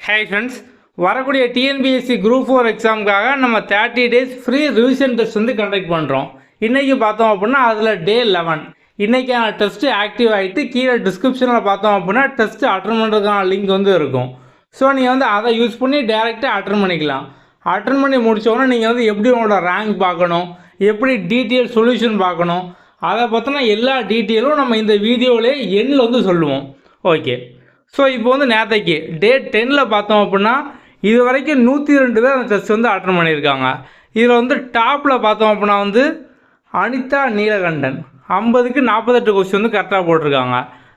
Hi friends, வரக்கூடிய TNPSC group 4 எக்ஸாமுக்காக நம்ம 30 days free revision test வந்து கண்டக்ட் பண்ணுறோம். இன்றைக்கி பார்த்தோம் அப்படின்னா அதில் டே 11 இன்றைக்கான டெஸ்ட்டு ஆக்டிவ் ஆகிட்டு கீழே டிஸ்கிரிப்ஷனில் பார்த்தோம் அப்படின்னா டெஸ்ட்டு அட்டன் பண்ணுறதுக்கான லிங்க் வந்து இருக்கும். ஸோ நீங்கள் வந்து அதை யூஸ் பண்ணி டேரெக்டாக அட்டன் பண்ணிக்கலாம். அட்டன் பண்ணி முடித்தோடனே நீங்கள் வந்து எப்படி உங்களோட ரேங்க் பார்க்கணும், எப்படி டீட்டெயில் சொல்யூஷன் பார்க்கணும், அதை பற்றின எல்லா டீட்டெயிலும் நம்ம இந்த வீடியோவிலே எண்ணில் வந்து சொல்லுவோம். ஓகே, ஸோ இப்போ வந்து நேற்றைக்கு டே 10 பார்த்தோம் அப்படின்னா இது வரைக்கும் 102 பேர் அந்த டெஸ்ட் வந்து அட்டன் பண்ணியிருக்காங்க. இதில் வந்து டாப்பில் பார்த்தோம் அப்படின்னா வந்து அனிதா நீலகண்டன் 50க்கு 48 கொஸ்டின் வந்து கரெக்டாக போட்டிருக்காங்க.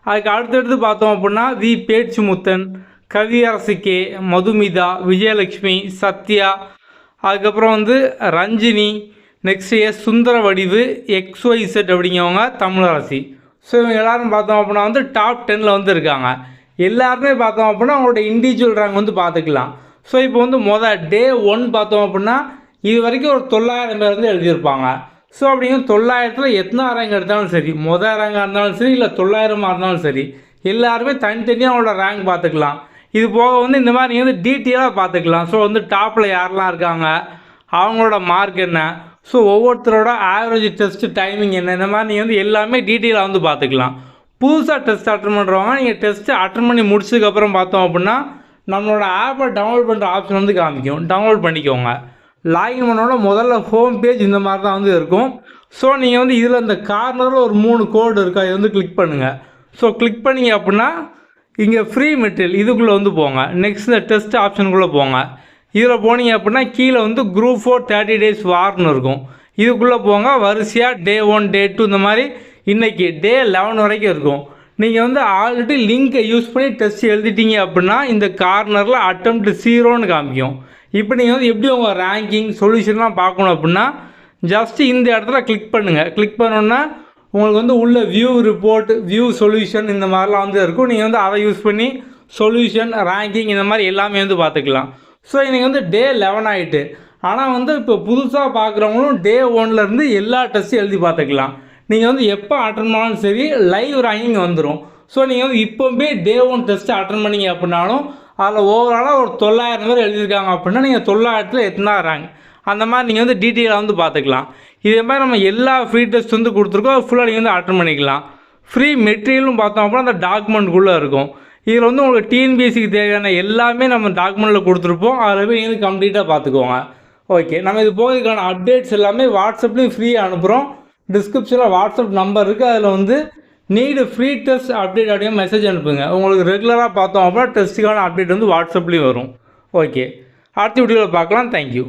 அதுக்கு அடுத்தடுத்து பார்த்தோம் அப்படின்னா வி பேச்சுமுத்தன், கவியரசு கே, மதுமிதா, விஜயலட்சுமி, சத்யா, அதுக்கப்புறம் வந்து ரஞ்சினி, நெக்ஸ்ட் சுந்தர வடிவு, XYZ அப்படிங்கிறவங்க தமிழரசி. ஸோ இவங்க எல்லோரும் பார்த்தோம் அப்படின்னா வந்து டாப் 10 வந்து இருக்காங்க. எல்லாருமே பார்த்தோம் அப்படின்னா அவங்களோட இண்டிவிஜுவல் ரேங்க் வந்து பார்த்துக்கலாம். ஸோ இப்போ வந்து டே 1 பார்த்தோம் அப்படின்னா இது வரைக்கும் ஒரு 900 பேர் வந்து எழுதியிருப்பாங்க. ஸோ அப்படிங்கிற 900ல் எத்தனை ரேங்க் எடுத்தாலும் சரி, ரேங்காக இருந்தாலும் சரி, இல்லை 900 இருந்தாலும் சரி, எல்லாருமே தனித்தனியாக அவங்களோட ரேங்க் பார்த்துக்கலாம். இது போக வந்து இந்த மாதிரி நீங்கள் வந்து டீட்டெயிலாக பார்த்துக்கலாம். ஸோ வந்து டாப்பில் யாரெல்லாம் இருக்காங்க, அவங்களோட மார்க் என்ன, ஸோ ஒவ்வொருத்தரோட ஆவரேஜ் டெஸ்ட்டு டைமிங் என்ன, இந்த மாதிரி நீங்கள் வந்து எல்லாமே டீட்டெயிலாக வந்து பார்த்துக்கலாம். புதுசாக டெஸ்ட் அட்டன் பண்ணுறவங்க நீங்கள் டெஸ்ட்டு அட்டன் பண்ணி முடிச்சதுக்கப்புறம் பார்த்தோம் அப்படின்னா நம்மளோட ஆப்பை டவுன்லோட் பண்ணுற ஆப்ஷன் வந்து காமிக்கும். டவுன்லோட் பண்ணிக்கோங்க. லாகின் பண்ணோட முதல்ல ஹோம் பேஜ் இந்த மாதிரி தான் வந்து இருக்கும். ஸோ நீங்கள் வந்து இதில் இந்த கார்னரில் ஒரு 3 கோடு இருக்குது, அதை வந்து கிளிக் பண்ணுங்கள். ஸோ கிளிக் பண்ணிங்க அப்படின்னா இங்கே ஃப்ரீ மெட்டீரியல் இதுக்குள்ளே வந்து போங்க. நெக்ஸ்ட் இந்த டெஸ்ட் ஆப்ஷனுக்குள்ளே போங்க. இதில் போனீங்க அப்படின்னா கீழே வந்து குரூப் 4 30 டேஸ் வார்னு இருக்கும். இதுக்குள்ளே போங்க. வரிசையாக டே 1 டே 2 இந்த மாதிரி இன்றைக்கி டே 11 வரைக்கும் இருக்கும். நீங்கள் வந்து ஆல்ரெடி லிங்கை யூஸ் பண்ணி டெஸ்ட் எழுதிட்டீங்க அப்படின்னா இந்த கார்னரில் அட்டெம்ப்ட் 0ன்னு காமிக்கும். இப்போ நீங்கள் வந்து எப்படி உங்கள் ரேங்கிங் சொல்யூஷன்லாம் பார்க்கணும் அப்படின்னா ஜஸ்ட்டு இந்த இடத்துல கிளிக் பண்ணுங்கள். கிளிக் பண்ணோன்னா உங்களுக்கு வந்து உள்ள வியூ ரிப்போர்ட், வியூ சொல்யூஷன் இந்த மாதிரிலாம் வந்து இருக்கும். நீங்கள் வந்து அதை யூஸ் பண்ணி சொல்யூஷன், ரேங்கிங் இந்த மாதிரி எல்லாமே வந்து பார்த்துக்கலாம். ஸோ இன்றைக்கி வந்து டே 11 ஆகிட்டு. ஆனால் வந்து இப்போ புதுசாக பார்க்குறவங்களும் டே 1லேருந்து எல்லா டெஸ்ட்டும் எழுதி பார்த்துக்கலாம். நீங்கள் வந்து எப்போ அட்டன் பண்ணாலும் சரி லைவ் ரேங்கிங் வந்துடும். ஸோ நீங்கள் வந்து இப்போவே டே 1 டெஸ்ட்டு அட்டன் பண்ணிங்க அப்படின்னாலும் அதில் ஓவராலாக ஒரு 900 பேர் எழுதியிருக்காங்க அப்படின்னா நீங்கள் 900ல் எத்தனை ரேங்க் அந்த மாதிரி நீங்கள் வந்து டீட்டெயிலாக வந்து பார்த்துக்கலாம். இதே மாதிரி நம்ம எல்லா ஃப்ரீ டெஸ்ட் வந்து கொடுத்துருக்கோம். ஃபுல்லாக நீங்கள் வந்து அட்டன் பண்ணிக்கலாம். ஃப்ரீ மெட்டீரியலும் பார்த்தோம் அப்படின்னா அந்த டாக்குமெண்ட்குள்ளே இருக்கும். இதில் வந்து உங்களுக்கு டிஎன்பிஎஸ்சிக்கு தேவையான எல்லாமே நம்ம டாக்குமெண்ட்டில் கொடுத்துருப்போம். அதில் போய் நீங்கள் வந்து கம்ப்ளீட்டாக பார்த்துக்கோங்க. ஓகே, நம்ம இது போக இதுக்கான அப்டேட்ஸ் எல்லாமே வாட்ஸ்அப்லேயும் ஃப்ரீயாக அனுப்புகிறோம். டிஸ்கிரிப்ஷனில் வாட்ஸ்அப் நம்பர் இருக்குது. அதில் வந்து நீடு ஃப்ரீ டெஸ்ட் அப்டேட் அப்படியே மெசேஜ் அனுப்புங்க. உங்களுக்கு ரெகுலராக பார்த்தோம் அப்படின்னா டெஸ்ட்டுக்கான அப்டேட் வந்து வாட்ஸ்அப்லேயும் வரும். ஓகே, அடுத்த வீடியோவில் பார்க்கலாம். தேங்க்யூ.